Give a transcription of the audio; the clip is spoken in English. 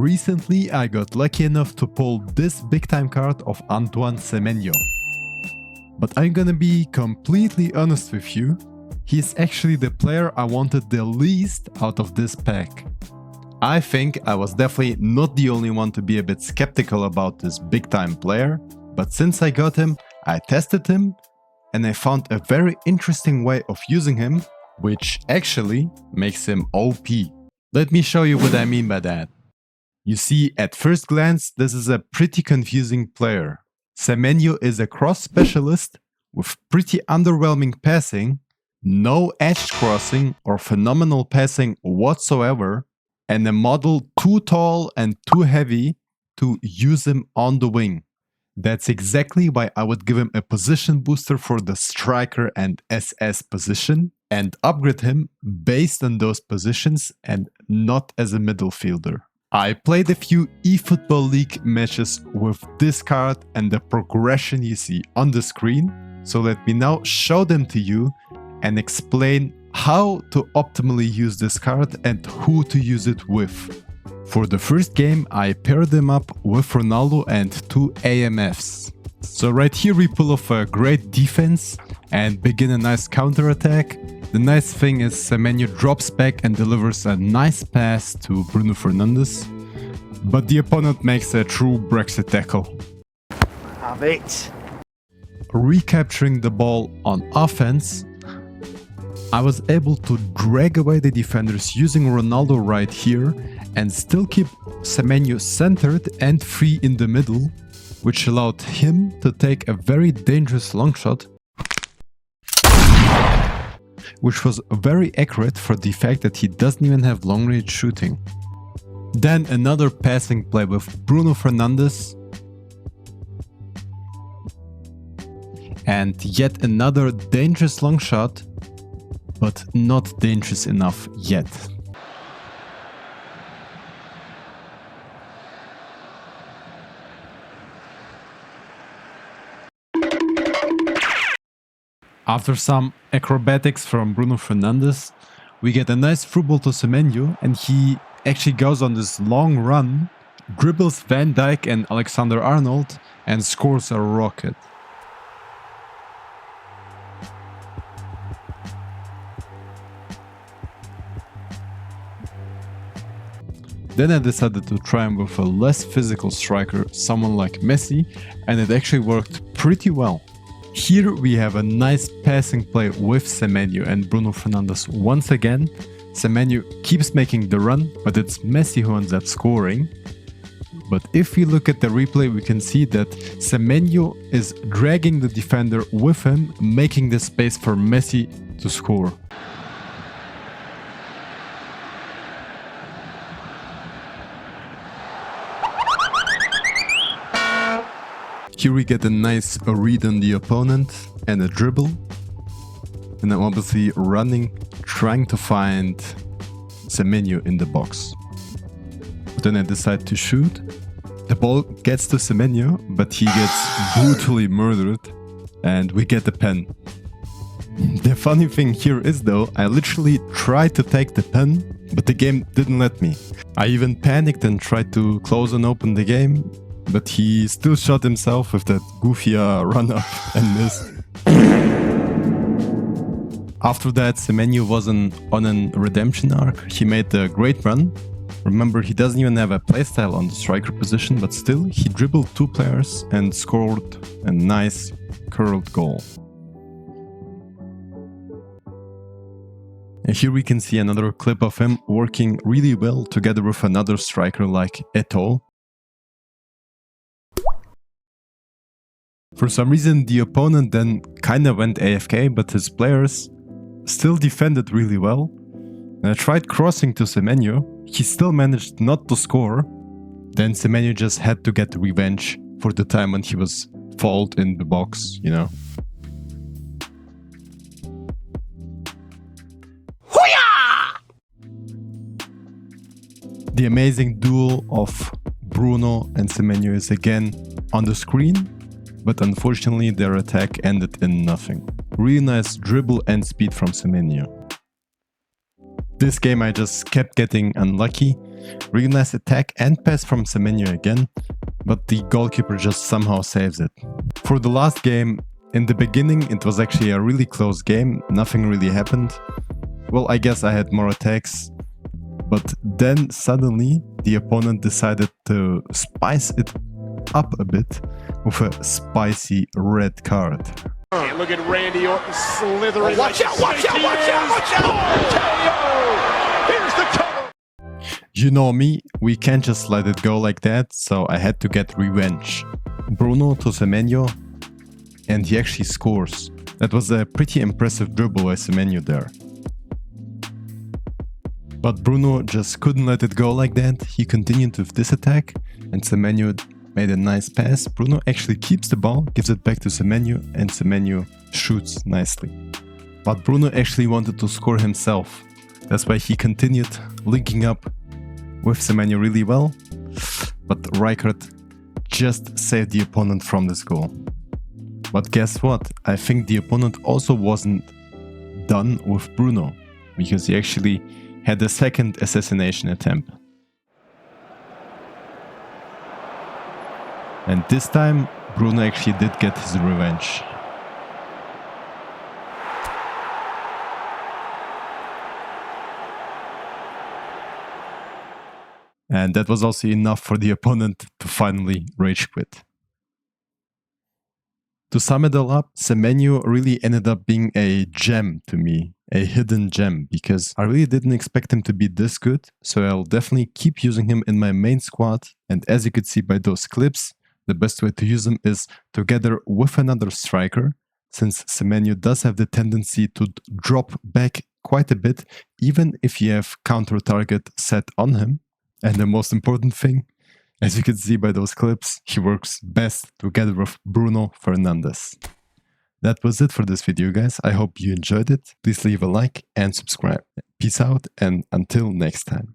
Recently, I got lucky enough to pull this big time card of Antoine Semenyo. But I'm gonna be completely honest with you, he's actually the player I wanted the least out of this pack. I think I was definitely not the only one to be a bit skeptical about this big time player, but since I got him, I tested him and I found a very interesting way of using him, which actually makes him OP. Let me show you what I mean by that. You see, at first glance, this is a pretty confusing player. Semenyo is a cross specialist with pretty underwhelming passing, no edge crossing or phenomenal passing whatsoever, and a model too tall and too heavy to use him on the wing. That's exactly why I would give him a position booster for the striker and SS position and upgrade him based on those positions and not as a midfielder. I played a few eFootball League matches with this card and the progression you see on the screen, so let me now show them to you and explain how to optimally use this card and who to use it with. For the first game, I paired them up with Ronaldo and 2 AMFs. So right here we pull off a great defense and begin a nice counter-attack. The nice thing is Semenyo drops back and delivers a nice pass to Bruno Fernandes, but the opponent makes a true Brexit tackle. Have it! Recapturing the ball on offense, I was able to drag away the defenders using Ronaldo right here and still keep Semenyo centered and free in the middle, which allowed him to take a very dangerous long shot, which was very accurate for the fact that he doesn't even have long range shooting. Then another passing play with Bruno Fernandes, and yet another dangerous long shot, but not dangerous enough yet. After some acrobatics from Bruno Fernandes, we get a nice through ball to Semenyo, and he actually goes on this long run, dribbles Van Dijk and Alexander-Arnold, and scores a rocket. Then I decided to try him with a less physical striker, someone like Messi, and it actually worked pretty well. Here we have a nice passing play with Semenyo and Bruno Fernandes once again. Semenyo keeps making the run, but it's Messi who ends up scoring. But if we look at the replay, we can see that Semenyo is dragging the defender with him, making the space for Messi to score. Here we get a nice read on the opponent and a dribble. And I'm obviously running, trying to find Semenyo in the box. But then I decide to shoot. The ball gets to Semenyo, but he gets brutally murdered and we get the pen. The funny thing here is though, I literally tried to take the pen, but the game didn't let me. I even panicked and tried to close and open the game, but he still shot himself with that goofy run-up and missed. After that, Semenyo was on a redemption arc. He made a great run. Remember, he doesn't even have a playstyle on the striker position, but still, he dribbled 2 players and scored a nice curled goal. And here we can see another clip of him working really well together with another striker like Eto'o. For some reason, the opponent then kinda went AFK, but his players still defended really well. And I tried crossing to Semenyo, he still managed not to score. Then Semenyo just had to get revenge for the time when he was fouled in the box, you know. The amazing duel of Bruno and Semenyo is again on the screen, but unfortunately their attack ended in nothing. Really nice dribble and speed from Semenyo. This game I just kept getting unlucky. Really nice attack and pass from Semenyo again, but the goalkeeper just somehow saves it. For the last game, in the beginning it was actually a really close game, nothing really happened. Well, I guess I had more attacks, but then suddenly the opponent decided to spice it up a bit with a spicy red card. And look at Randy Orton slithering. Watch out, watch out, watch out, watch out! Here's the cover. You know me, we can't just let it go like that, so I had to get revenge. Bruno to Semenyo, and he actually scores. That was a pretty impressive dribble by Semenyo there. But Bruno just couldn't let it go like that. He continued with this attack, and Semenyo made a nice pass. Bruno actually keeps the ball, gives it back to Semenyo, and Semenyo shoots nicely. But Bruno actually wanted to score himself. That's why he continued linking up with Semenyo really well. But Rijkaard just saved the opponent from this goal. But guess what? I think the opponent also wasn't done with Bruno, because he actually had a second assassination attempt. And this time, Bruno actually did get his revenge. And that was also enough for the opponent to finally rage quit. To sum it all up, Semenyo really ended up being a gem to me, a hidden gem, because I really didn't expect him to be this good, so I'll definitely keep using him in my main squad. And as you could see by those clips, the best way to use him is together with another striker, since Semenyo does have the tendency to drop back quite a bit, even if you have counter target set on him. And the most important thing, as you can see by those clips, he works best together with Bruno Fernandes. That was it for this video, guys. I hope you enjoyed it. Please leave a like and subscribe. Peace out, and until next time.